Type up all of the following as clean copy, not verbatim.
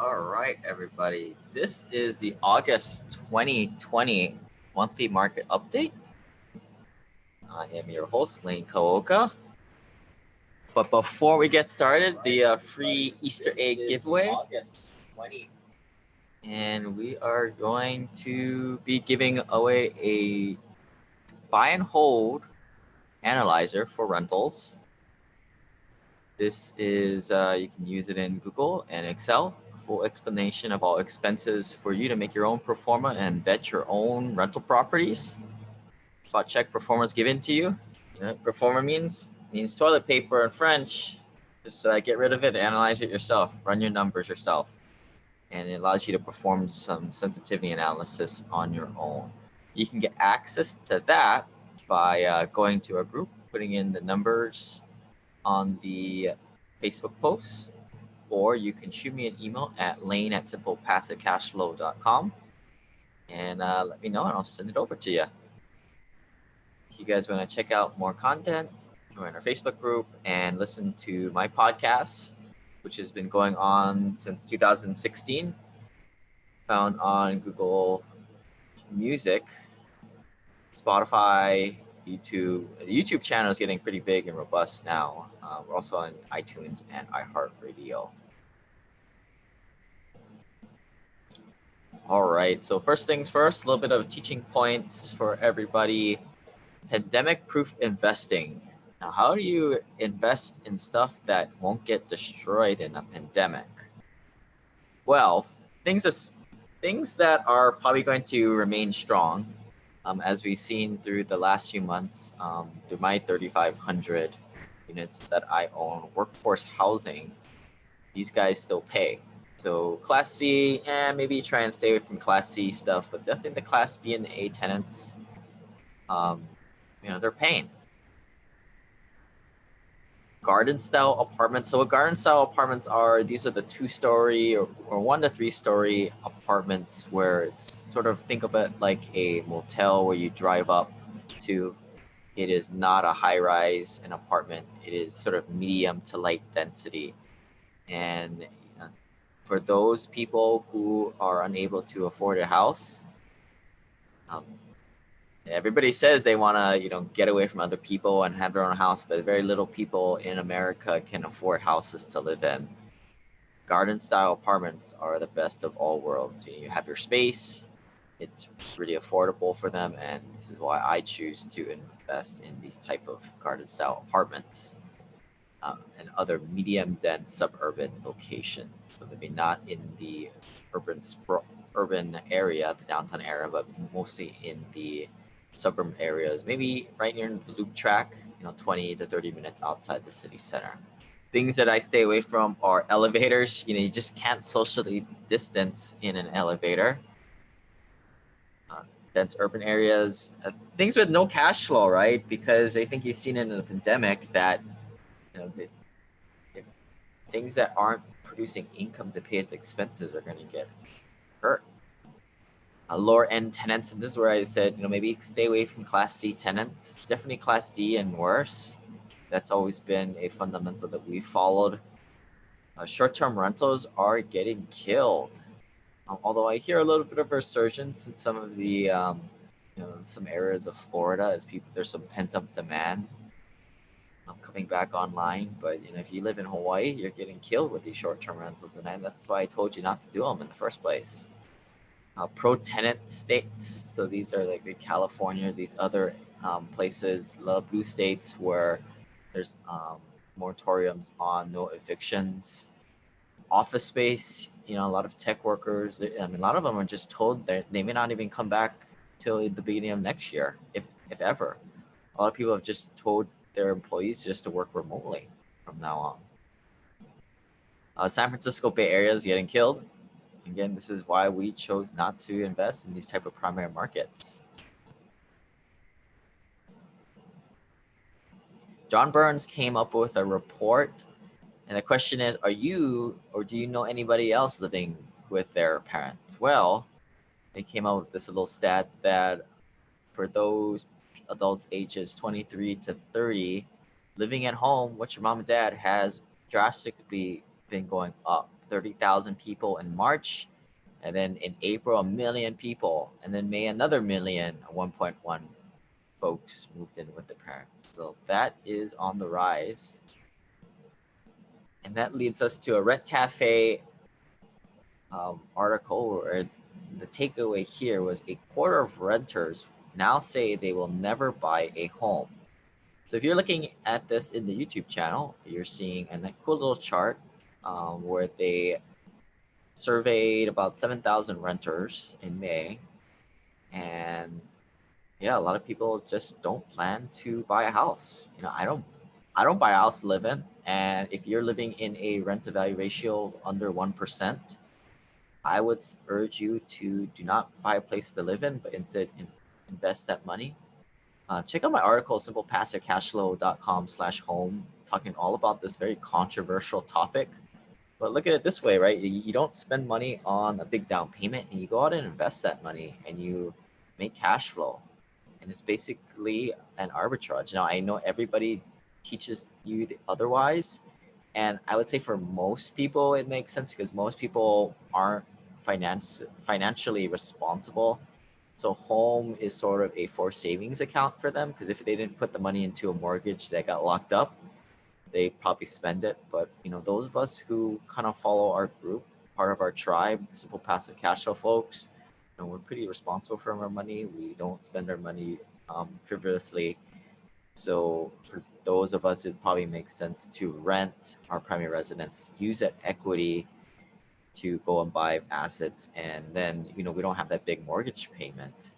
All right, everybody. This is the August 2020 monthly market update. I am your host, Lane Kaoka. But before we get started, the free Easter egg giveaway. And we are going to be giving away a buy and hold analyzer for rentals. This is, you can use it in Google and Excel. Full explanation of all expenses for you to make your own pro forma and vet your own rental properties. Spot check performance given to you. You know what pro forma means toilet paper in French. Just get rid of it, analyze it yourself, run your numbers yourself. And it allows you to perform some sensitivity analysis on your own. You can get access to that by going to a group, putting in the numbers on the Facebook posts, or you can shoot me an email at lane@simplepassivecashflow.com and let me know and I'll send it over to you. If you guys want to check out more content, join our Facebook group and listen to my podcast, which has been going on since 2016, found on Google Music, Spotify, YouTube. The YouTube channel is getting pretty big and robust now. We're also on iTunes and iHeartRadio. All right, so first things first, a little bit of teaching points for everybody. Pandemic-proof investing. Now, how do you invest in stuff that won't get destroyed in a pandemic? Well, things that are probably going to remain strong, as we've seen through the last few months, through my 3,500 units that I own, workforce housing, these guys still pay. So Class C, maybe try and stay away from Class C stuff, but definitely the Class B and A tenants, they're paying. Garden style apartments. So what garden style apartments are, these are the 2-story or 1 to 3-story apartments where it's sort of, think of it like a motel where you drive up to. It is not a high rise, an apartment. It is sort of medium to light density. And for those people who are unable to afford a house, everybody says they want to, get away from other people and have their own house, but very little people in America can afford houses to live in. Garden style apartments are the best of all worlds. You have your space, it's really affordable for them, and this is why I choose to invest in these type of garden style apartments and other medium dense suburban locations. So maybe not in the urban area, the downtown area, but mostly in the suburban areas, maybe right near the loop track, 20 to 30 minutes outside the city center. Things that I stay away from are elevators. You just can't socially distance in an elevator. Dense urban areas, things with no cash flow, right? Because I think you've seen in the pandemic that, if things that aren't producing income to pay its expenses are going to get hurt. Lower end tenants, and this is where I said, maybe stay away from Class C tenants. Definitely Class D and worse. That's always been a fundamental that we followed. Short-term rentals are getting killed. Although I hear a little bit of a resurgence in some of the, some areas of Florida as there's some pent-up demand coming back online. But if you live in Hawaii, you're getting killed with these short-term rentals, and that's why I told you not to do them in the first place. Pro-tenant states, so these are like the California, these other places, blue states where there's moratoriums on no evictions. Office space, a lot of tech workers, a lot of them are just told that they may not even come back till the beginning of next year, if ever. A lot of people have just told their employees just to work remotely from now on. San Francisco Bay Area is getting killed. Again, this is why we chose not to invest in these type of primary markets. John Burns came up with a report, and the question is, are you or do you know anybody else living with their parents? Well, they came up with this little stat that for those adults ages 23 to 30, living at home with your mom and dad has drastically been going up. 30,000 people in March. And then in April, 1 million people. And then May, another million, 1.1 folks moved in with their parents. So that is on the rise. And that leads us to a Rent Cafe article where the takeaway here was a quarter of renters now say they will never buy a home. So if you're looking at this in the YouTube channel, you're seeing a cool little chart where they surveyed about 7,000 renters in May. And yeah, a lot of people just don't plan to buy a house. You know, I don't buy a house to live in. And if you're living in a rent to value ratio of under 1%, I would urge you to do not buy a place to live in, but instead invest that money. Check out my article, simplepassivecashflow.com/home, talking all about this very controversial topic. But look at it this way, right? You don't spend money on a big down payment, and you go out and invest that money, and you make cash flow. And it's basically an arbitrage. Now, I know everybody teaches you otherwise, and I would say for most people it makes sense because most people aren't financially responsible. So home is sort of a forced savings account for them, because if they didn't put the money into a mortgage that got locked up, they probably spend it. But you know, those of us who kind of follow our group, part of our tribe, the Simple Passive Cash Flow folks, you know, we're pretty responsible for our money. We don't spend our money frivolously. So for those of us, it probably makes sense to rent our primary residence, use that equity to go and buy assets, and then you know, we don't have that big mortgage payment,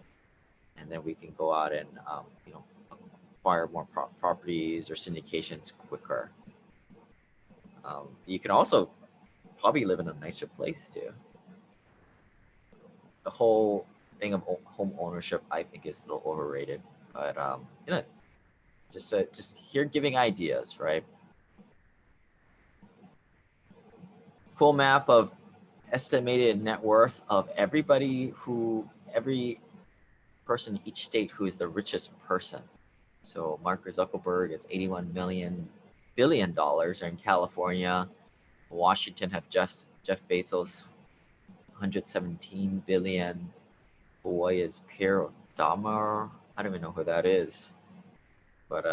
and then we can go out and you know, acquire more properties or syndications quicker. You can also probably live in a nicer place too. The whole thing of home ownership, I think, is a little overrated, but you know, just here giving ideas, right? Cool map of estimated net worth of every person in each state who is the richest person. So Mark Zuckerberg is $81 billion in California. Washington have Jeff Bezos, 117 billion. Hawaii is Pierre Dahmer. I don't even know who that is. But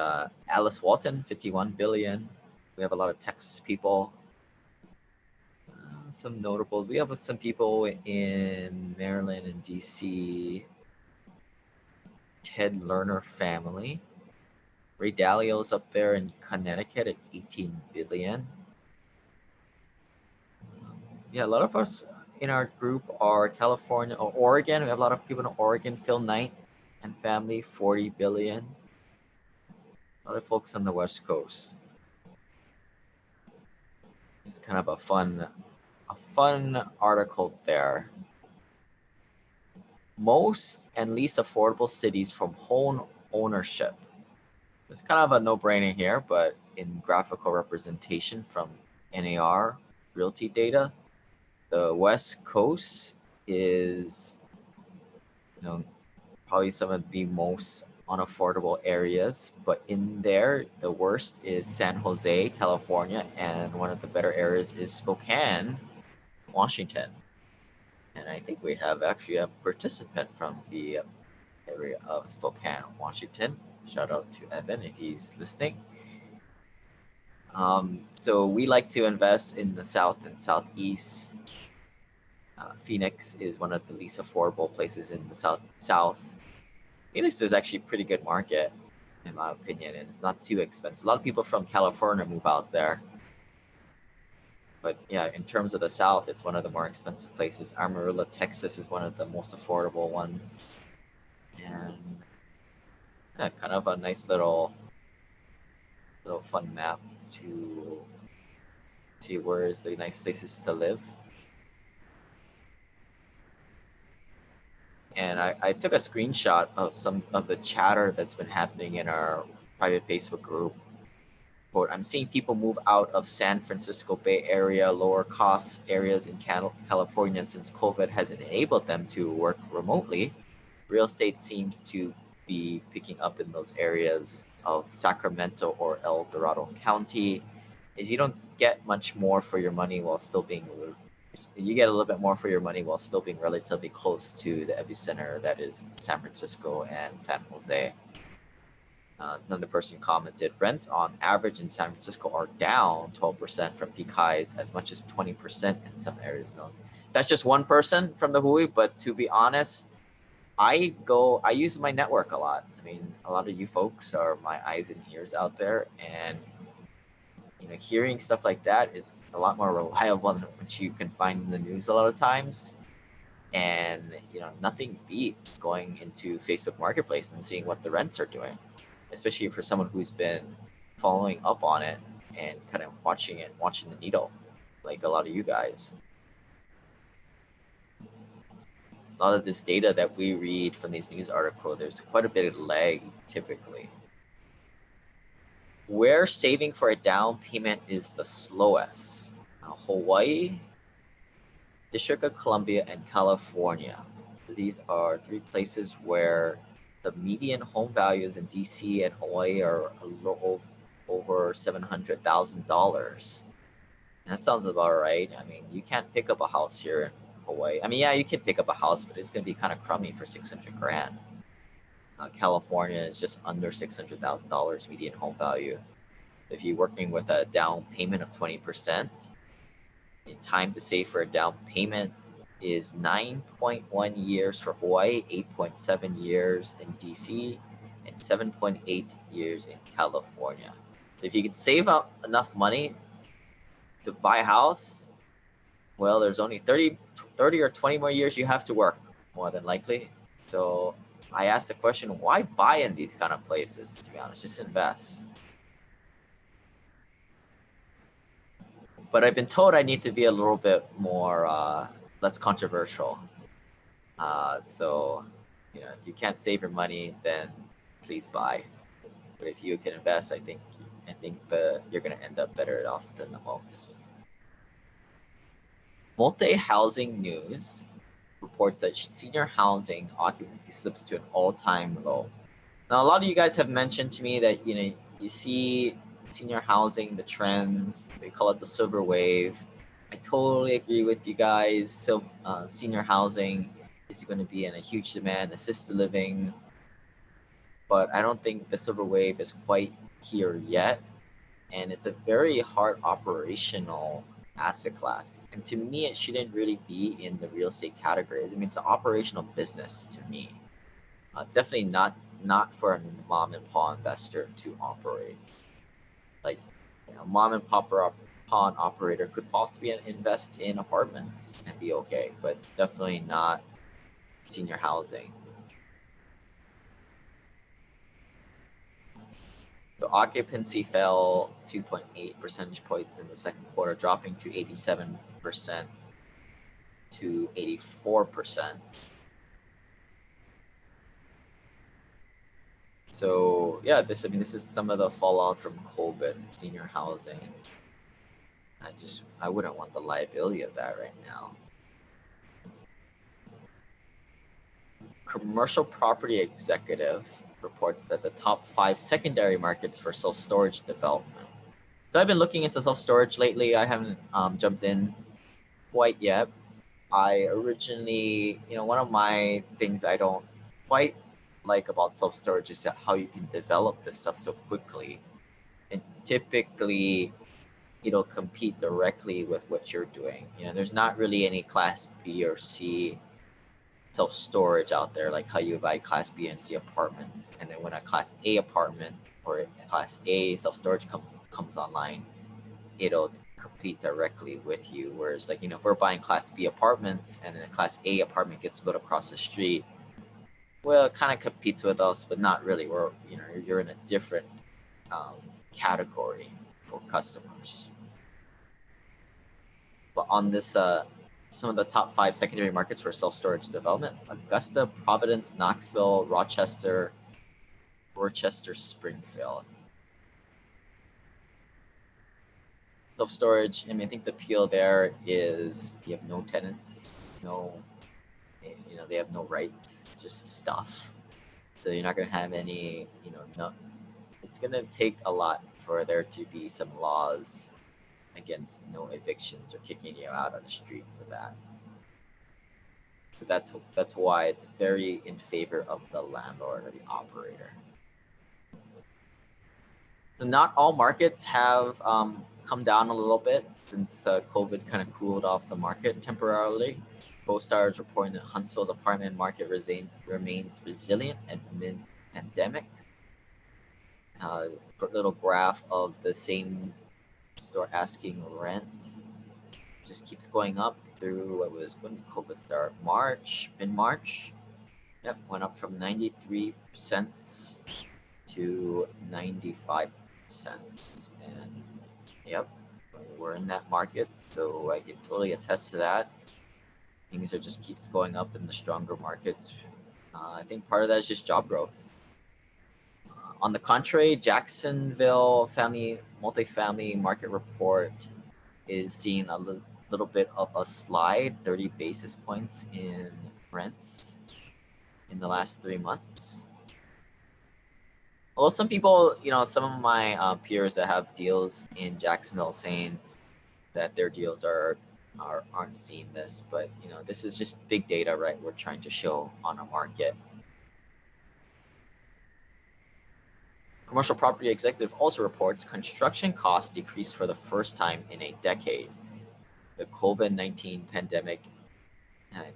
Alice Walton, 51 billion. We have a lot of Texas people. Some notables. We have some people in Maryland and DC. Ted Lerner family. Ray Dalio's up there in Connecticut at 18 billion. Yeah, a lot of us in our group are California or Oregon. We have a lot of people in Oregon. Phil Knight and family, 40 billion. A lot of folks on the West Coast. It's kind of a fun article there. Most and least affordable cities from home ownership. It's kind of a no-brainer here, but in graphical representation from NAR Realty data, the West Coast is, you know, probably some of the most unaffordable areas, but in there, the worst is San Jose, California, and one of the better areas is Spokane, Washington. And I think we have actually a participant from the area of Spokane, Washington. Shout out to Evan if he's listening. So we like to invest in the South and Southeast. Phoenix is one of the least affordable places in the South. Phoenix is actually a pretty good market, in my opinion, and it's not too expensive. A lot of people from California move out there. But yeah, in terms of the South, it's one of the more expensive places. Amarillo, Texas is one of the most affordable ones. And yeah, kind of a nice little fun map to see where is the nice places to live. And I took a screenshot of some of the chatter that's been happening in our private Facebook group. Quote, I'm seeing people move out of San Francisco Bay Area, lower cost areas in California since COVID has enabled them to work remotely. Real estate seems to be picking up in those areas of Sacramento or El Dorado County. Is you don't get much more for your money while still being you get a little bit more for your money while still being relatively close to the epicenter that is San Francisco and San Jose. Another person commented, rents on average in San Francisco are down 12% from peak highs, as much as 20% in some areas. No, that's just one person from the Hui, but to be honest, I use my network a lot. I mean, a lot of you folks are my eyes and ears out there, and hearing stuff like that is a lot more reliable than what you can find in the news a lot of times. And nothing beats going into Facebook Marketplace and seeing what the rents are doing, especially for someone who's been following up on it and kind of watching the needle, like a lot of you guys. A lot of this data that we read from these news articles, there's quite a bit of lag typically. Where saving for a down payment is the slowest? Hawaii, District of Columbia, and California. These are three places where the median home values in DC and Hawaii are a little over $700,000. That sounds about right. I mean, you can't pick up a house here in Hawaii. I mean, yeah, you can pick up a house, but it's going to be kind of crummy for 600 grand. California is just under $600,000 median home value. If you're working with a down payment of 20%, the time to save for a down payment is 9.1 years for Hawaii, 8.7 years in DC, and 7.8 years in California. So if you can save up enough money to buy a house, well, there's only 30 or 20 more years you have to work, more than likely. So I asked the question, why buy in these kind of places, to be honest? Just invest. But I've been told I need to be a little bit more, less controversial. So, if you can't save your money, then please buy. But if you can invest, I think you're going to end up better off than the most. Multi-housing news reports that senior housing occupancy slips to an all-time low. Now, a lot of you guys have mentioned to me that you see senior housing, the trends, they call it the silver wave. I totally agree with you guys. So senior housing is going to be in a huge demand, assisted living, but I don't think the silver wave is quite here yet. And it's a very hard operational asset class. And to me, it shouldn't really be in the real estate category. I mean, it's an operational business to me. Definitely not for a mom and pop investor to operate. Like, mom and pop operator could possibly invest in apartments and be okay, but definitely not senior housing. The occupancy fell 2.8 percentage points in the second quarter, dropping to 87% to 84%. So yeah, this is some of the fallout from COVID, senior housing. I wouldn't want the liability of that right now. Commercial Property Executive reports that the top 5 secondary markets for self-storage development. So I've been looking into self-storage lately. I haven't jumped in quite yet. I originally, one of my things I don't quite like about self-storage is how you can develop this stuff so quickly. And typically, it'll compete directly with what you're doing. There's not really any Class B or C self-storage out there, like how you buy Class B and C apartments, and then when a Class A apartment or a Class A self-storage comes online, it'll compete directly with you. Whereas, like, if we're buying Class B apartments and then a Class A apartment gets built across the street, well, it kind of competes with us, but not really. You're in a different category for customers. But on this, some of the top 5 secondary markets for self-storage development: Augusta, Providence, Knoxville, Rochester, Springfield. Self-storage, I think the appeal there is you have no tenants, they have no rights, just stuff. So you're not going to have any, it's going to take a lot for there to be some laws against no evictions or kicking you out on the street for that. So that's why it's very in favor of the landlord or the operator. So not all markets have come down a little bit since COVID kind of cooled off the market temporarily. CoStar is reporting that Huntsville's apartment market remains resilient amid pandemic. Little graph of the same store asking rent just keeps going up through when did COVID start? Mid-March. Yep, went up from 93 cents to 95 cents. And yep, we're in that market, so I can totally attest to that. Things are just keeps going up in the stronger markets. I think part of that is just job growth. On the contrary, Jacksonville multifamily market report is seeing a little bit of a slide, 30 basis points in rents in the last 3 months. Well, some people, some of my peers that have deals in Jacksonville saying that their deals aren't seeing this, but this is just big data, right? We're trying to show on a market. Commercial Property Executive also reports construction costs decreased for the first time in a decade. The COVID-19 pandemic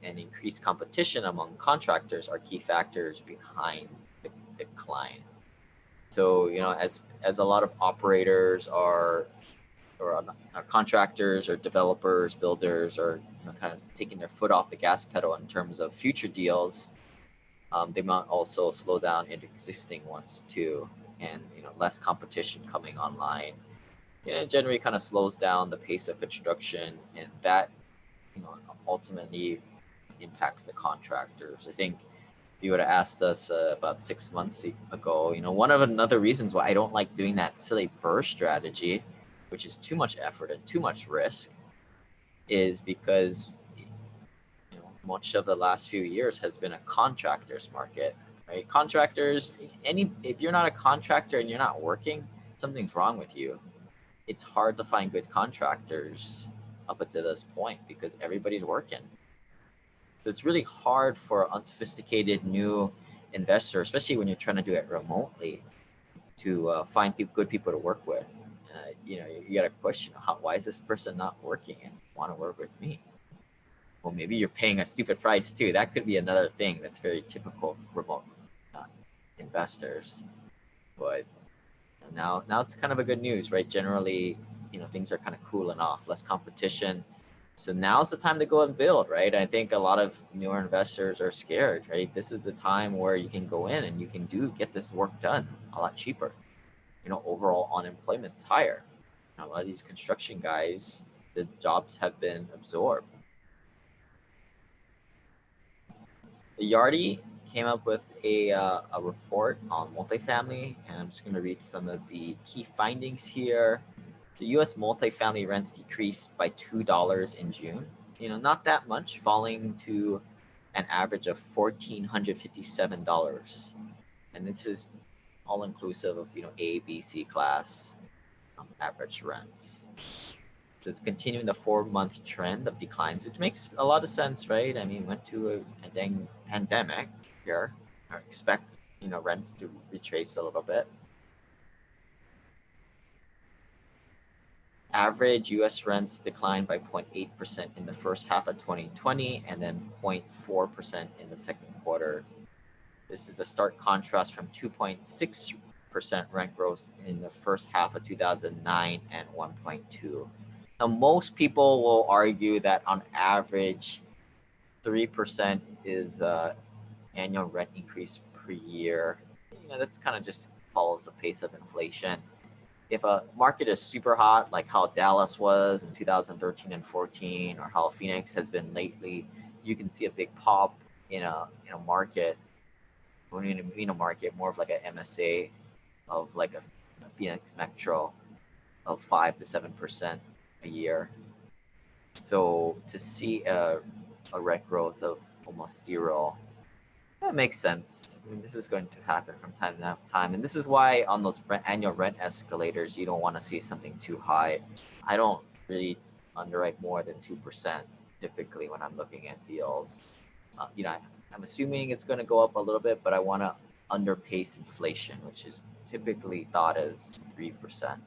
and increased competition among contractors are key factors behind the decline. So, as a lot of operators or contractors or developers, builders are kind of taking their foot off the gas pedal in terms of future deals, they might also slow down in existing ones too. And less competition coming online, it generally kind of slows down the pace of construction, and that ultimately impacts the contractors. I think if you would have asked us about 6 months ago, one of another reasons why I don't like doing that silly burst strategy, which is too much effort and too much risk, is because much of the last few years has been a contractor's market. Right? Contractors, if you're not a contractor and you're not working, something's wrong with you. It's hard to find good contractors up until this point because everybody's working. So it's really hard for unsophisticated new investor, especially when you're trying to do it remotely, to find good people to work with. You got to question, why is this person not working and want to work with me? Well, maybe you're paying a stupid price too. That could be another thing that's very typical of remote investors. But now it's kind of a good news, right? Generally, things are kind of cooling off, less competition. So now's the time to go and build, right? I think a lot of newer investors are scared, right? This is the time where you can go in and you can get this work done a lot cheaper. Overall unemployment's higher. A lot of these construction guys, the jobs have been absorbed. Yardi came up with a report on multifamily, and I'm just going to read some of the key findings here. The U.S. multifamily rents decreased by $2 in June. Not that much, falling to an average of $1,457, and this is all inclusive of A, B, C class average rents. So it's continuing the 4-month trend of declines, which makes a lot of sense, right? I mean, went to a dang pandemic here. I expect rents to retrace a little bit. Average U.S. rents declined by 0.8% in the first half of 2020 and then 0.4% in the second quarter. This is a stark contrast from 2.6% rent growth in the first half of 2009 and 1.2%. Now, most people will argue that on average, 3% is annual rent increase per year. That's kind of just follows the pace of inflation. If a market is super hot, like how Dallas was in 2013 and 14, or how Phoenix has been lately, you can see a big pop in a market. When you mean a market, more of like an MSA of like a Phoenix Metro of 5 to 7% a year. So to see a rent growth of almost zero, that makes sense. I mean, this is going to happen from time to time. And this is why on those annual rent escalators, you don't want to see something too high. I don't really underwrite more than 2% typically when I'm looking at deals. I'm assuming it's going to go up a little bit, but I want to underpace inflation, which is typically thought as 3%.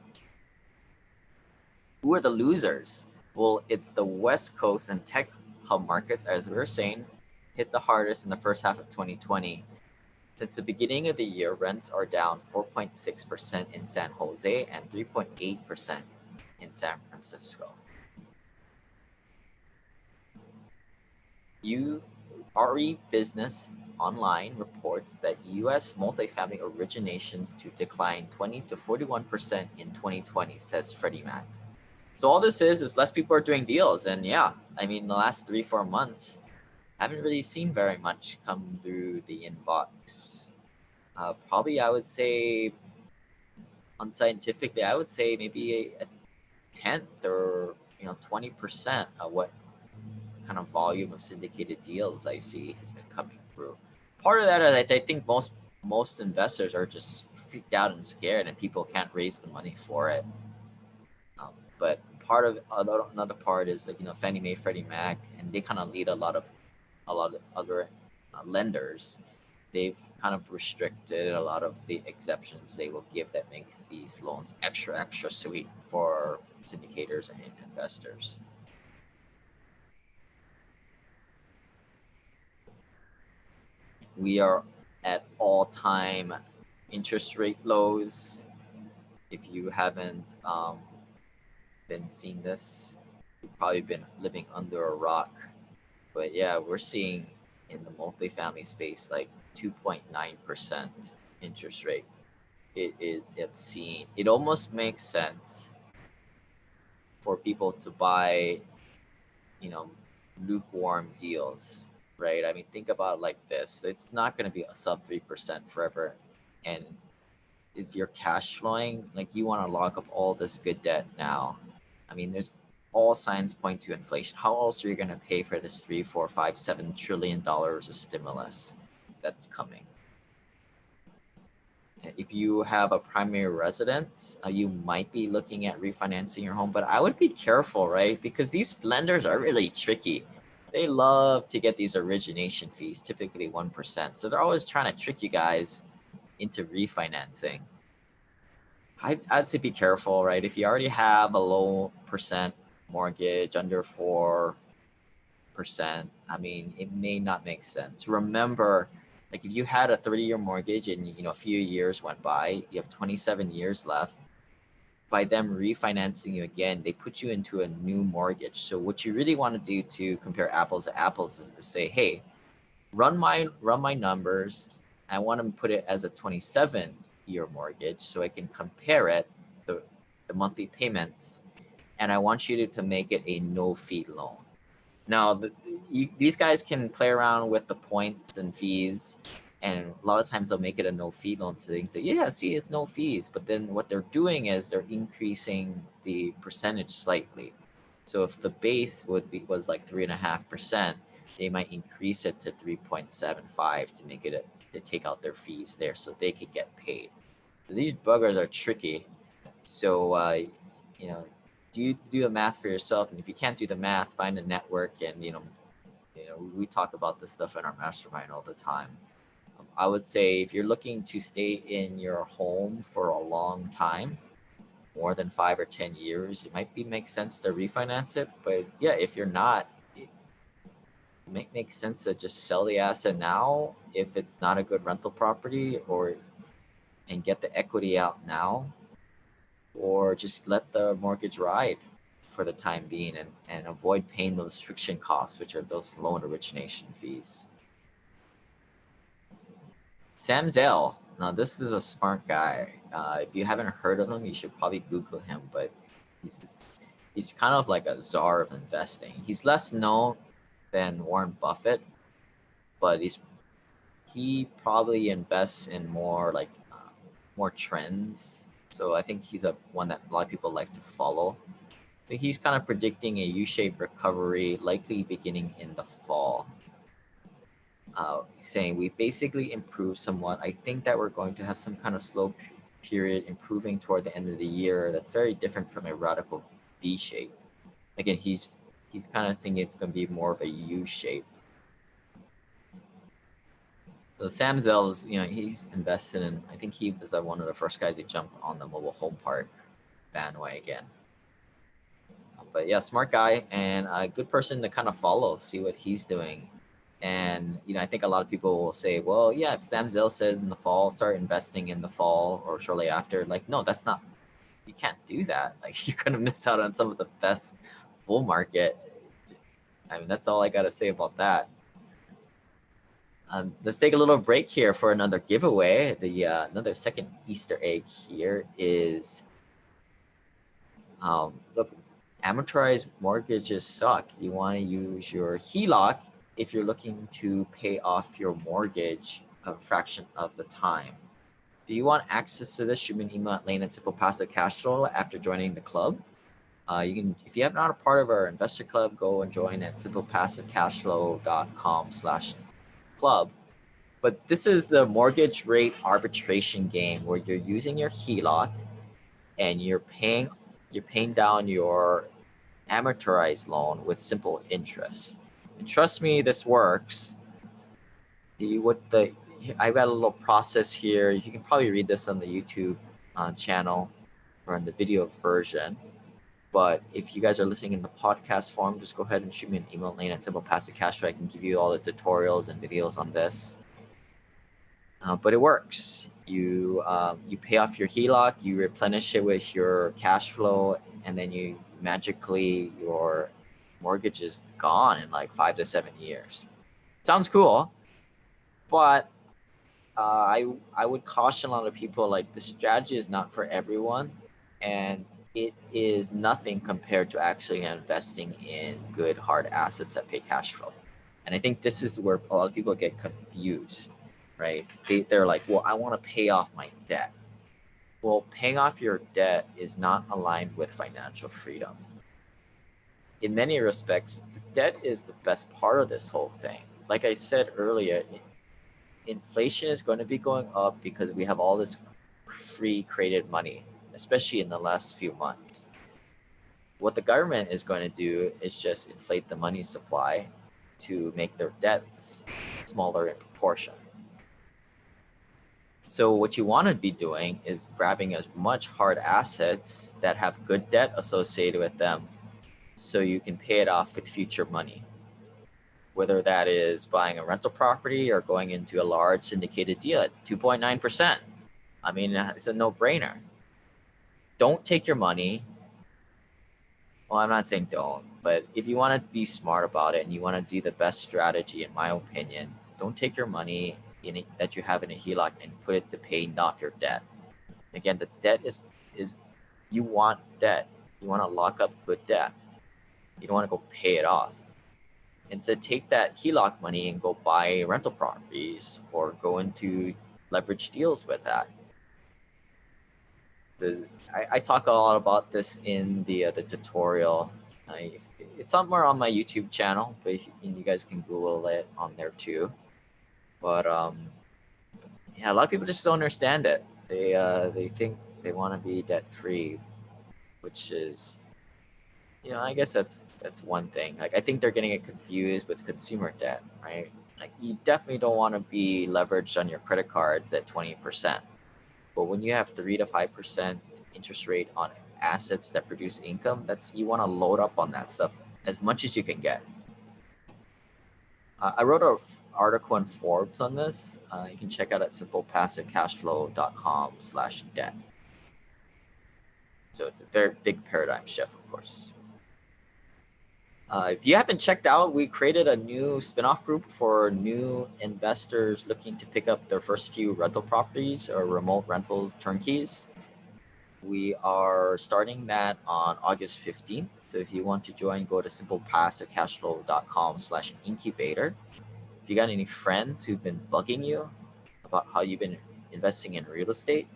Who are the losers? Well, it's the West Coast and tech hub markets, as we were saying, hit the hardest in the first half of 2020. Since the beginning of the year, rents are down 4.6% in San Jose and 3.8% in San Francisco. URE Business Online reports that U.S. multifamily originations to decline 20 to 41% in 2020, says Freddie Mac. So all this is less people are doing deals. And yeah, I mean, the last 3-4 months, I haven't really seen very much come through the inbox. Probably, I would say, unscientifically, I would say maybe a tenth or 20% of what kind of volume of syndicated deals I see has been coming through. Part of that is I think most investors are just freaked out and scared, and people can't raise the money for it. But part of another part is like Fannie Mae, Freddie Mac, and they kind of lead a lot of other lenders. They've kind of restricted a lot of the exceptions they will give that makes these loans extra sweet for syndicators and investors. We are at all-time interest rate lows. If you haven't been seeing this, you've probably been living under a rock. But yeah, we're seeing in the multifamily space like 2.9% interest rate. It is obscene. It almost makes sense for people to buy, lukewarm deals, right? I mean, think about it like this. It's not going to be a sub 3% forever. And if you're cash flowing, like you want to lock up all this good debt now. I mean, there's all signs point to inflation. How else are you going to pay for this 3, 4, 5, $7 trillion of stimulus that's coming? If you have a primary residence, you might be looking at refinancing your home, but I would be careful, right? Because these lenders are really tricky. They love to get these origination fees, typically 1%. So they're always trying to trick you guys into refinancing. I'd say be careful, right? If you already have a low percent mortgage under 4%, I mean, it may not make sense. Remember, like if you had a 30-year mortgage and a few years went by, you have 27 years left. By them refinancing you again, they put you into a new mortgage. So what you really want to do to compare apples to apples is to say, hey, run my numbers. I want to put it as a 27-year mortgage so I can compare it, the monthly payments, and I want you to make it a no-fee loan. Now, these guys can play around with the points and fees, and a lot of times they'll make it a no-fee loan. So they can say, yeah, see, it's no fees. But then what they're doing is they're increasing the percentage slightly. So if the base was like 3.5%, they might increase it to 3.75 to make it to take out their fees there, so they could get paid. So these buggers are tricky. So do the math for yourself, and if you can't do the math, find a network. And we talk about this stuff in our mastermind all the time. I would say if you're looking to stay in your home for a long time, more than 5 or 10 years, it might make sense to refinance it. But yeah, if you're not, it might make sense to just sell the asset now if it's not a good rental property, and get the equity out now, or just let the mortgage ride for the time being, and avoid paying those friction costs, which are those loan origination fees. Sam Zell. Now, this is a smart guy. If you haven't heard of him, you should probably Google him. But he's kind of like a czar of investing. He's less known than Warren Buffett, but he probably invests in more more trends. So I think he's one that a lot of people like to follow. But he's kind of predicting a U-shaped recovery, likely beginning in the fall. Saying we basically improved somewhat. I think that we're going to have some kind of slow period improving toward the end of the year. That's very different from a radical V shape. Again, he's kind of thinking it's going to be more of a U shape. So Sam Zell's, he's invested in. I think he was one of the first guys who jumped on the mobile home park bandwagon. But yeah, smart guy and a good person to kind of follow, see what he's doing. And I think a lot of people will say, well, yeah, if Sam Zell says in the fall, start investing in the fall or shortly after, like, no, that's not. You can't do that. Like, you're gonna miss out on some of the best bull market. I mean, that's all I gotta say about that. Let's take a little break here for another giveaway. The another second Easter egg here is, look, amortized mortgages suck. You want to use your HELOC if you're looking to pay off your mortgage a fraction of the time. Do you want access to this? Shoot me an email at Lane at Simple Passive Cash Flow after joining the club. You can, if you have not a part of our investor club, go and join at simplepassivecashflow.com/club. But this is the mortgage rate arbitration game where you're using your HELOC and you're paying down your amortized loan with simple interest. And trust me, this works. I've got a little process here. You can probably read this on the YouTube channel or on the video version. But if you guys are listening in the podcast form, just go ahead and shoot me an email, Lane at Simple Passive Cash Flow. I can give you all the tutorials and videos on this. But it works. You pay off your HELOC, you replenish it with your cash flow, and then you magically your mortgage is gone in like 5 to 7 years. Sounds cool, but I would caution a lot of people, like, the strategy is not for everyone, and it is nothing compared to actually investing in good hard assets that pay cash flow. And I think this is where a lot of people get confused, right? They're like, well, I want to pay off my debt. Well, paying off your debt is not aligned with financial freedom. In many respects, the debt is the best part of this whole thing. Like I said earlier, inflation is going to be going up because we have all this free created money, especially in the last few months. What the government is going to do is just inflate the money supply to make their debts smaller in proportion. So what you want to be doing is grabbing as much hard assets that have good debt associated with them so you can pay it off with future money. Whether that is buying a rental property or going into a large syndicated deal at 2.9%. I mean, it's a no-brainer. Don't take your money. Well, I'm not saying don't, but if you want to be smart about it and you want to do the best strategy, in my opinion, don't take your money that you have in a HELOC and put it to paying off your debt. Again, the debt is you want debt. You want to lock up good debt. You don't want to go pay it off. Instead, take that HELOC money and go buy rental properties or go into leverage deals with that. I talk a lot about this in the tutorial. It's somewhere on my YouTube channel, but you guys can Google it on there too. But yeah, a lot of people just don't understand it. They think they want to be debt free, which is, I guess that's one thing. Like, I think they're getting it confused with consumer debt, right? Like, you definitely don't want to be leveraged on your credit cards at 20%. But when you have 3 to 5% interest rate on assets that produce income, you want to load up on that stuff as much as you can get. I wrote an article in Forbes on this. You can check out at simplepassivecashflow.com/debt. So it's a very big paradigm shift, of course. If you haven't checked out, we created a new Spinoff Group for new investors looking to pick up their first few rental properties or remote rentals turnkeys. We are starting that on August 15th. So if you want to join, go to simplepassivecashflow.com/incubator. If you got any friends who've been bugging you about how you've been investing in real estate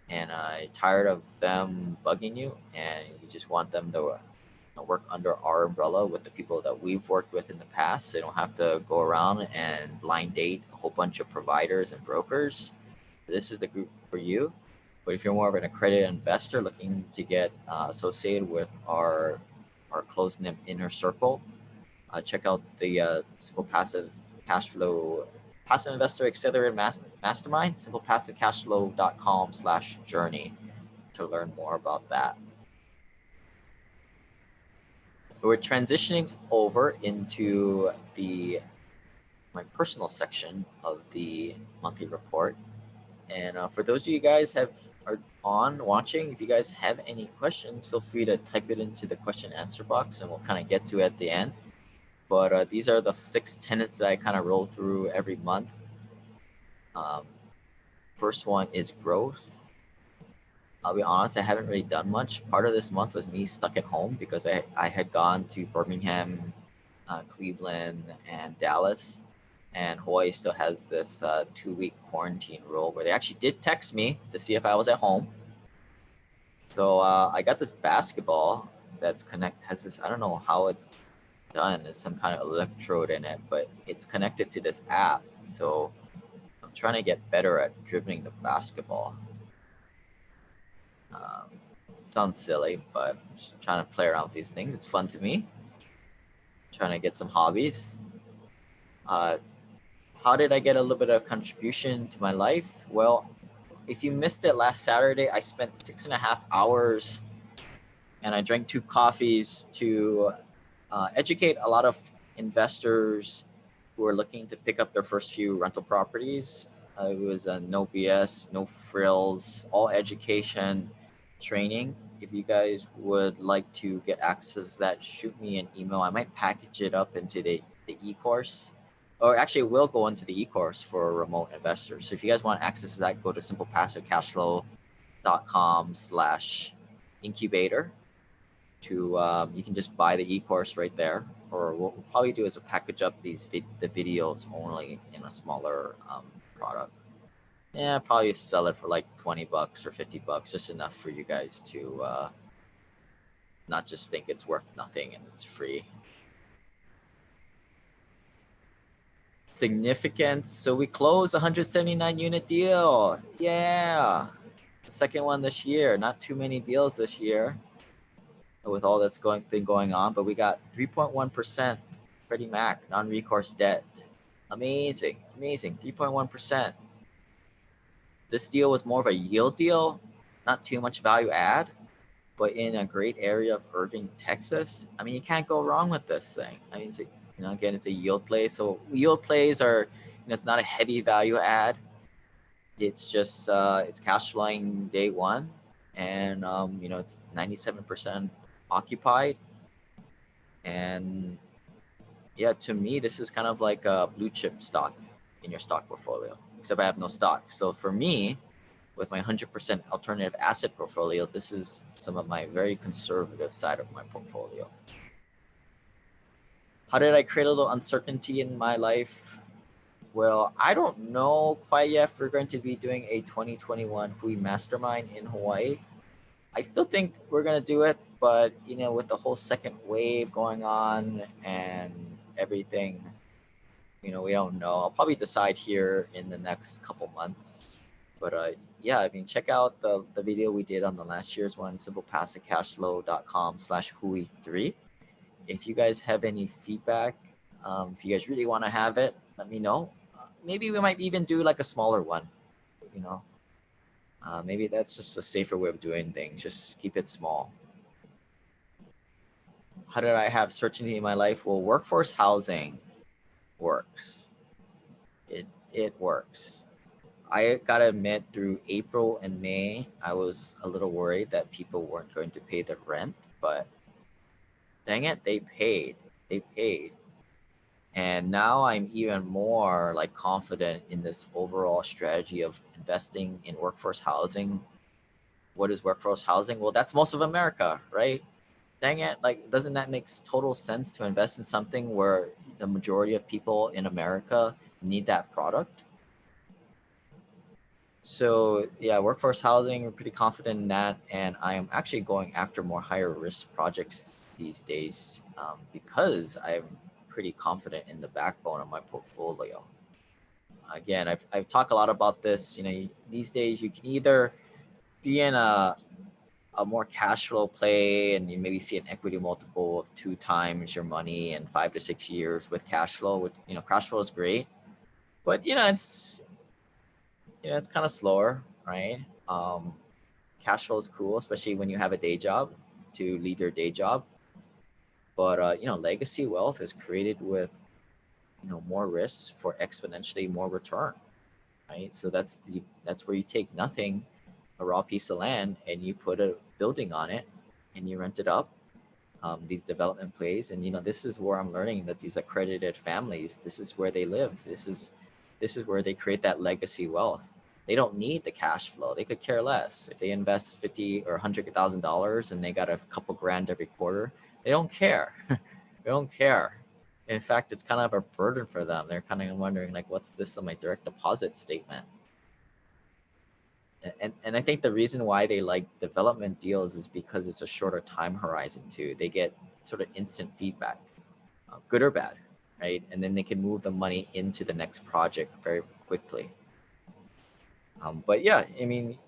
and tired of them bugging you and you just want them to work under our umbrella with the people that we've worked with in the past, so they don't have to go around and blind date a whole bunch of providers and brokers, this is the group for you. But if you're more of an accredited investor looking to get associated with our our close-knit inner circle. Check out the Simple Passive Cash Flow Passive Investor Accelerator Mastermind, simplepassivecashflow.com/journey to learn more about that. We're transitioning over into my personal section of the monthly report. And for those of you guys are on watching, if you guys have any questions, feel free to type it into the question answer box and we'll kind of get to it at the end. But these are the 6 tenets that I kind of roll through every month. First one is growth. I'll be honest, I haven't really done much. Part of this month was me stuck at home because I had gone to Birmingham, Cleveland, and Dallas. And Hawaii still has this 2-week quarantine rule where they actually did text me to see if I was at home. So I got this basketball that's has this, I don't know how it's done. There's some kind of electrode in it, but it's connected to this app. So I'm trying to get better at dribbling the basketball. Sounds silly, but I'm just trying to play around with these things. It's fun to me. Trying to get some hobbies. How did I get a little bit of contribution to my life? Well, if you missed it last Saturday, I spent 6.5 hours and I drank 2 coffees to educate a lot of investors who are looking to pick up their first few rental properties. It was a no BS, no frills, all education training. If you guys would like to get access to that, shoot me an email. I might package it up into the e-course, or actually will go into the e-course for remote investors. So if you guys want access to that, go to simplepassivecashflow.com/incubator to you can just buy the e-course right there. Or what we'll probably do is we'll package up the videos only in a smaller product. Yeah, probably sell it for like $20 or $50, just enough for you guys to not just think it's worth nothing and it's free. Significance. So we closed a 179 unit deal. Yeah. The second one this year. Not too many deals this year with all that's been going on, but we got 3.1% Freddie Mac non-recourse debt. Amazing. 3.1%. This deal was more of a yield deal, not too much value add, but in a great area of Irving, Texas. I mean, you can't go wrong with this thing. I mean, again, it's a yield play. So yield plays are, it's not a heavy value add. It's just it's cash flowing day one, and it's 97% occupied. And yeah, to me, this is kind of like a blue chip stock in your stock portfolio, except I have no stock. So for me, with my 100% alternative asset portfolio, this is some of my very conservative side of my portfolio. How did I create a little uncertainty in my life? Well, I don't know quite yet if we're going to be doing a 2021 Hui Mastermind in Hawaii. I still think we're going to do it, but with the whole second wave going on and everything, we don't know. I'll probably decide here in the next couple months. But yeah, I mean, check out the video we did on the last year's one, simplepassivecashflow.com/hui3. If you guys have any feedback, if you guys really want to have it, let me know. Maybe we might even do like a smaller one, maybe that's just a safer way of doing things. Just keep it small. How did I have certainty in my life? Well, workforce housing works. It works. I gotta admit, through April and May, I was a little worried that people weren't going to pay the rent, but dang it, they paid. And now I'm even more like confident in this overall strategy of investing in workforce housing. What is workforce housing? Well, that's most of America, right? Dang it, like, doesn't that make total sense to invest in something where the majority of people in America need that product? So yeah, workforce housing, we're pretty confident in that. And I am actually going after more higher risk projects these days because I'm pretty confident in the backbone of my portfolio. Again, I've talked a lot about this. These days you can either be in a a more cash flow play, and you maybe see an equity multiple of 2 times your money in 5 to 6 years with cash flow. Which, cash flow is great, but it's kind of slower, right? Cash flow is cool, especially when you have a day job, to leave your day job. But legacy wealth is created with more risks for exponentially more return, right? So that's where you take nothing, a raw piece of land, and you put a building on it, and you rent it up. These development plays, and this is where I'm learning that these accredited families, this is where they live. This is where they create that legacy wealth. They don't need the cash flow. They could care less if they invest $50,000 or $100,000 and they got a couple grand every quarter. They don't care. They don't care. In fact, it's kind of a burden for them. They're kind of wondering, like, what's this on my direct deposit statement? And I think the reason why they like development deals is because it's a shorter time horizon too. They get sort of instant feedback, good or bad, right? And then they can move the money into the next project very quickly. But yeah, I mean,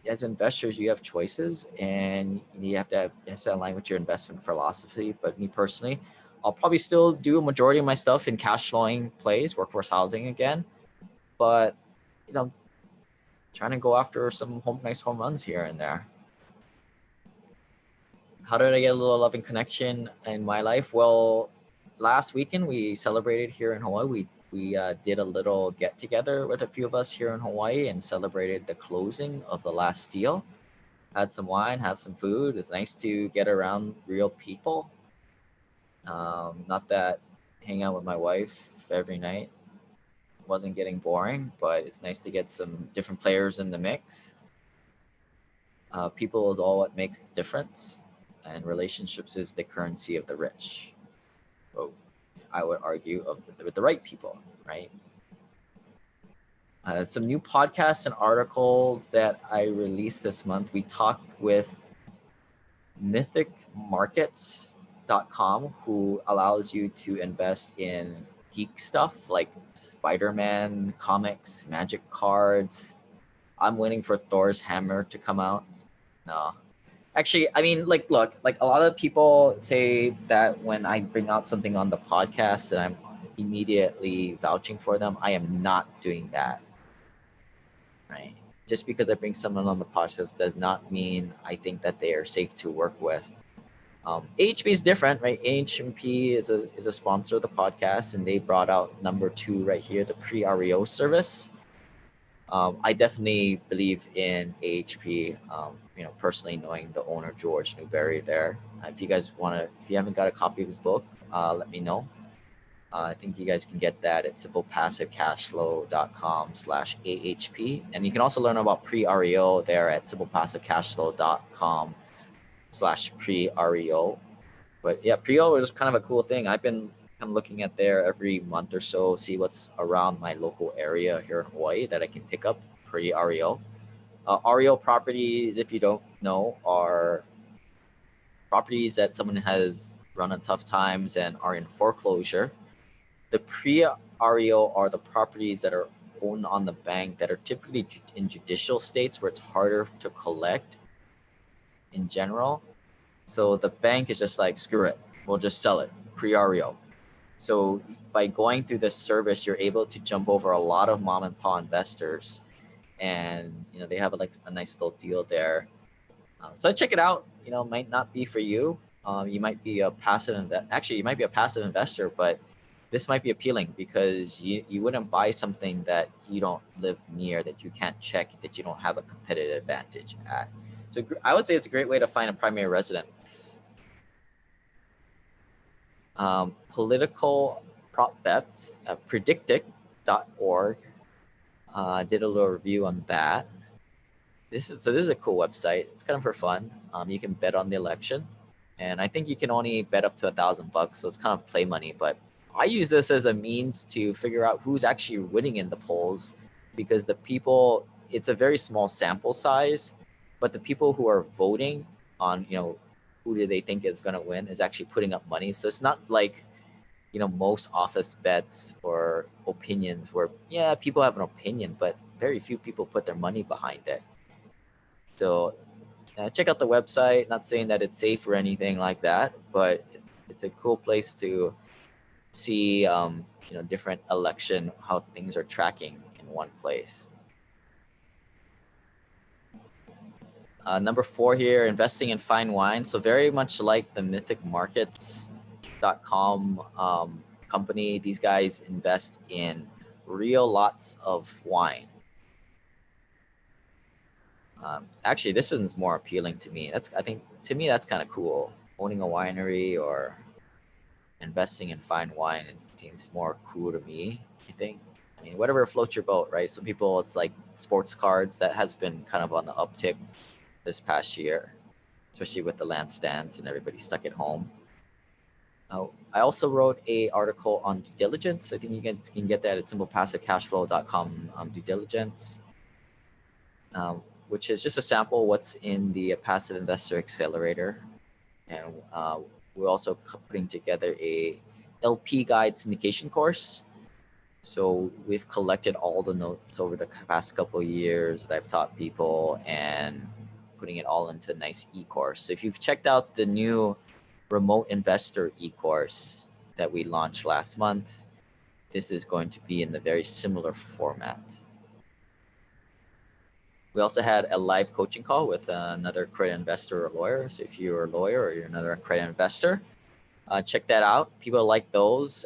as investors, you have choices, and you have to align with your investment philosophy. But me personally, I'll probably still do a majority of my stuff in cash flowing plays, workforce housing again. But trying to go after some nice home runs here and there. How did I get a little love and connection in my life? Well, last weekend we celebrated here in Hawaii. We did a little get together with a few of us here in Hawaii and celebrated the closing of the last deal. Had some wine, had some food. It's nice to get around real people. Not that hang out with my wife every night wasn't getting boring, but it's nice to get some different players in the mix. People is all what makes the difference, and relationships is the currency of the rich. So I would argue with the right people, right? Some new podcasts and articles that I released this month. We talked with mythicmarkets.com, who allows you to invest in geek stuff like Spider-Man comics, magic cards. I'm waiting for Thor's hammer to come out. No. Actually, I mean, look, a lot of people say that when I bring out something on the podcast and I'm immediately vouching for them, I am not doing that, right? Just because I bring someone on the podcast does not mean I think that they are safe to work with. AHP is different, right? AHP is a sponsor of the podcast, and they brought out number 2 right here, the pre-REO service. I definitely believe in AHP. Personally knowing the owner, George Newberry there. If you guys if you haven't got a copy of his book, let me know. I think you guys can get that at simplepassivecashflow.com/AHP. And you can also learn about pre-REO there at simplepassivecashflow.com/pre-REO. But yeah, pre-REO is kind of a cool thing. I've been kind of looking at there every month or so, see what's around my local area here in Hawaii that I can pick up pre-REO. REO properties, if you don't know, are properties that someone has run on tough times and are in foreclosure. The pre-REO are the properties that are owned on the bank that are typically in judicial states where it's harder to collect in general. So the bank is just like, screw it, we'll just sell it, pre-REO. So by going through this service, you're able to jump over a lot of mom and pop investors, and they have a nice little deal there. So check it out. Might not be for you. You might be a passive you might be a passive investor, but this might be appealing because you wouldn't buy something that you don't live near, that you can't check, that you don't have a competitive advantage at. So I would say it's a great way to find a primary residence. Political prop bets, predictic.org. Did a little review on that. This is a cool website. It's kind of for fun. You can bet on the election, and I think you can only bet up to $1,000, so it's kind of play money. But I use this as a means to figure out who's actually winning in the polls, because it's a very small sample size, but the people who are voting on, who do they think is going to win, is actually putting up money. So it's not like, most office bets or opinions where, yeah, people have an opinion, but very few people put their money behind it. So Check out the website. Not saying that it's safe or anything like that, but it's a cool place to see different election, how things are tracking in one place. Number 4 here, investing in fine wine. So very much like the mythicmarkets.com company, these guys invest in real lots of wine. Actually, this one's more appealing to me. I think to me that's kind of cool. Owning a winery or investing in fine wine, it seems more cool to me. I think. I mean, whatever floats your boat, right? Some people, it's like sports cards that has been kind of on the uptick this past year, especially with the land stands and everybody stuck at home. I also wrote a article on due diligence. I think you guys can get that at simplepassivecashflow.com. Due diligence, which is just a sample of what's in the Passive Investor Accelerator, and we're also putting together a LP guide syndication course. So we've collected all the notes over the past couple of years that I've taught people and putting it all into a nice e-course. So if you've checked out the new Remote Investor e-course that we launched last month, this is going to be in the very similar format. We also had a live coaching call with another credit investor or lawyer. So if you're a lawyer or you're another credit investor, check that out. People like those.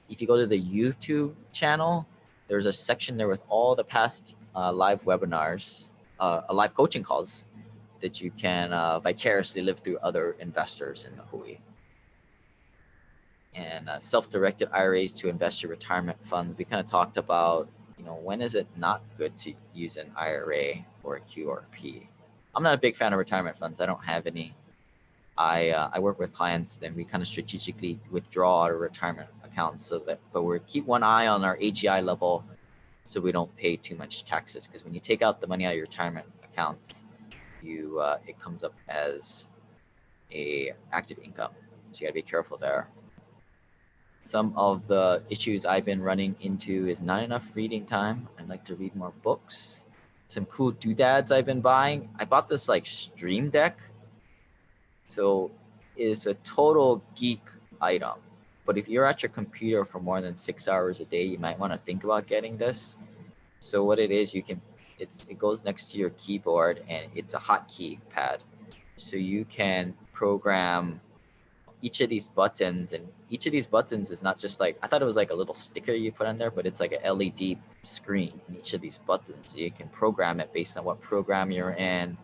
If you go to the YouTube channel, there's a section there with all the past live webinars, live coaching calls that you can vicariously live through other investors in Hui. And self-directed IRAs to invest your retirement funds. We kind of talked about, when is it not good to use an IRA or a QRP? I'm not a big fan of retirement funds. I don't have any. I work with clients, then we kind of strategically withdraw our retirement accounts but we keep one eye on our AGI level so we don't pay too much taxes. Because when you take out the money out of your retirement accounts, it comes up as a active income. So you gotta be careful there. Some of the issues I've been running into is not enough reading time. I'd like to read more books. Some cool doodads I've been buying. I bought this like Stream Deck. So it's a total geek item. But if you're at your computer for more than 6 hours a day, you might want to think about getting this. So what it is, it goes next to your keyboard and it's a hotkey pad. So you can program each of these buttons, and each of these buttons is not just like, I thought it was like a little sticker you put on there, but it's like a LED screen in each of these buttons. So you can program it based on what program you're in.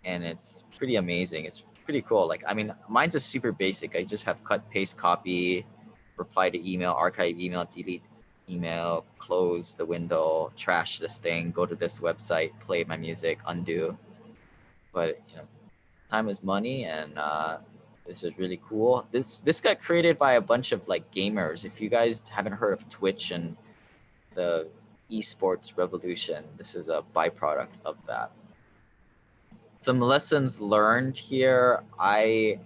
And it's pretty amazing. It's pretty cool. Like, I mean, mine's a super basic. I just have cut, paste, copy, reply to email, archive email, delete email, close the window, trash this thing, go to this website, play my music, undo. But time is money, and this is really cool. This got created by a bunch of like gamers. If you guys haven't heard of Twitch and the esports revolution, this is a byproduct of that. Some lessons learned here. I'll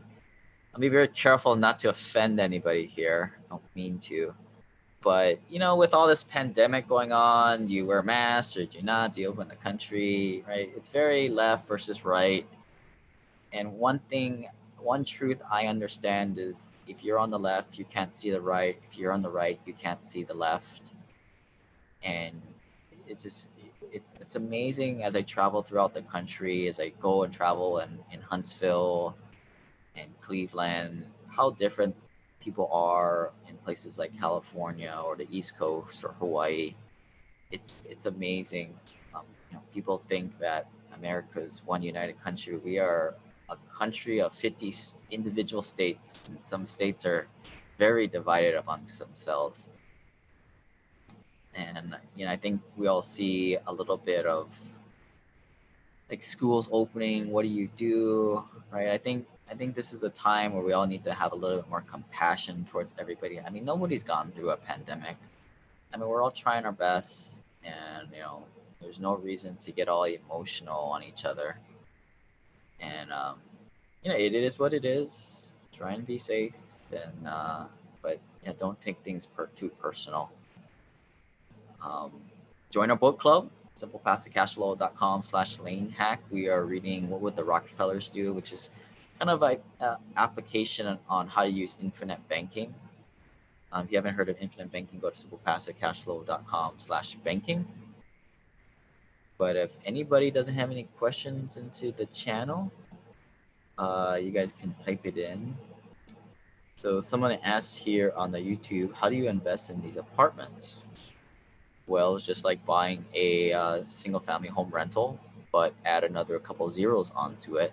be very careful not to offend anybody here. I don't mean to. But, with all this pandemic going on, do you wear masks or do you not? Do you open the country, right? It's very left versus right. And one truth I understand is if you're on the left, you can't see the right. If you're on the right, you can't see the left. And it's amazing as I travel throughout the country, as I go and travel in Huntsville and Cleveland, how different people are in places like California or the East Coast or Hawaii. It's amazing. People think that America is one united country. We are a country of 50 individual states, and some states are very divided amongst themselves. And I think we all see a little bit of like schools opening. What do you do, right? I think this is a time where we all need to have a little bit more compassion towards everybody. I mean, nobody's gone through a pandemic. I mean, we're all trying our best, and there's no reason to get all emotional on each other. And it is what it is. Try and be safe, and but don't take things too personal. Join our book club. simplepassivecashflow.com/lane hack. We are reading What Would the Rockefellers Do, which is kind of like an application on how to use infinite banking. If you haven't heard of infinite banking, go to simplepassivecashflow.com/banking. But if anybody doesn't have any questions into the channel, you guys can type it in. So someone asked here on the YouTube, how do you invest in these apartments? Well, it's just like buying a single family home rental, but add another couple zeros onto it.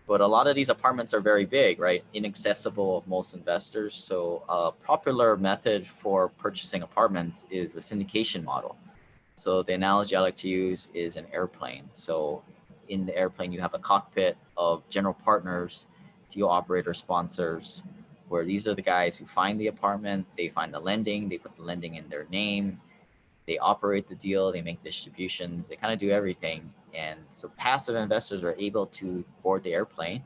But a lot of these apartments are very big, right? Inaccessible of most investors. So a popular method for purchasing apartments is a syndication model. So the analogy I like to use is an airplane. So in the airplane, you have a cockpit of general partners, deal operator sponsors, where these are the guys who find the apartment, they find the lending, they put the lending in their name, they operate the deal, they make distributions, they kind of do everything. And so passive investors are able to board the airplane,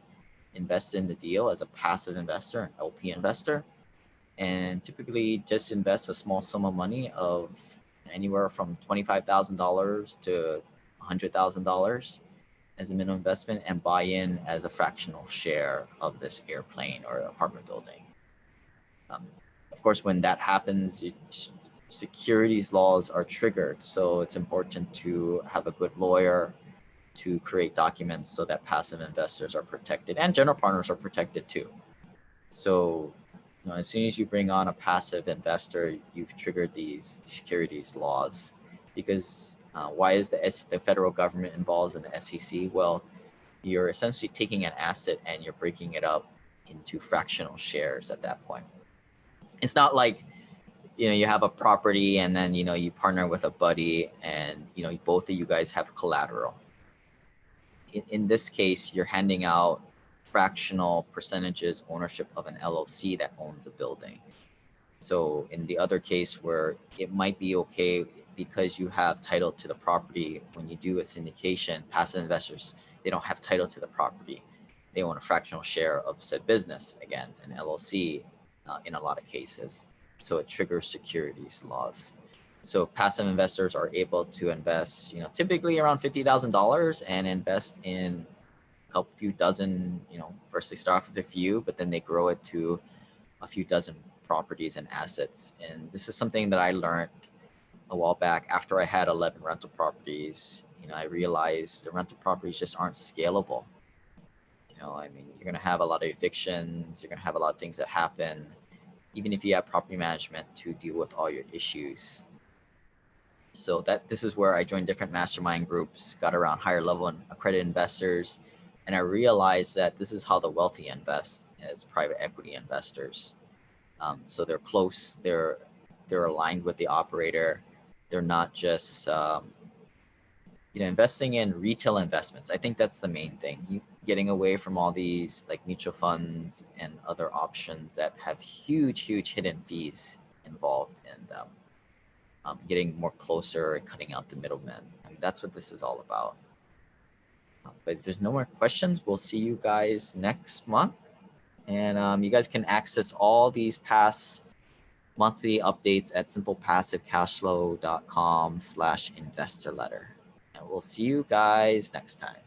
invest in the deal as a passive investor, an LP investor, and typically just invest a small sum of money of anywhere from $25,000 to $100,000 as a minimum investment and buy in as a fractional share of this airplane or apartment building. Of course, when that happens, securities laws are triggered. So it's important to have a good lawyer to create documents so that passive investors are protected and general partners are protected too. So as soon as you bring on a passive investor, you've triggered these securities laws. Because why is the federal government involved in the SEC? Well, you're essentially taking an asset and you're breaking it up into fractional shares at that point. It's not like you have a property and then you partner with a buddy and both of you guys have collateral. In this case, you're handing out fractional percentages ownership of an LLC that owns a building. So in the other case where it might be okay because you have title to the property, when you do a syndication, passive investors, they don't have title to the property. They own a fractional share of said business, again, an LLC in a lot of cases. So it triggers securities laws. So passive investors are able to invest, typically around $50,000 and invest in a few dozen, first they start off with a few, but then they grow it to a few dozen properties and assets. And this is something that I learned a while back after I had 11 rental properties. I realized the rental properties just aren't scalable. You're going to have a lot of evictions. You're going to have a lot of things that happen, even if you have property management to deal with all your issues. So this is where I joined different mastermind groups, got around higher level and accredited investors. And I realized that this is how the wealthy invest as private equity investors. So they're close, they're aligned with the operator. They're not just, investing in retail investments. I think that's the main thing. Getting away from all these like mutual funds and other options that have huge hidden fees involved in them. Getting more closer and cutting out the middlemen. That's what this is all about. But if there's no more questions, we'll see you guys next month. And you guys can access all these past monthly updates at simplepassivecashflow.com/investor letter. And we'll see you guys next time.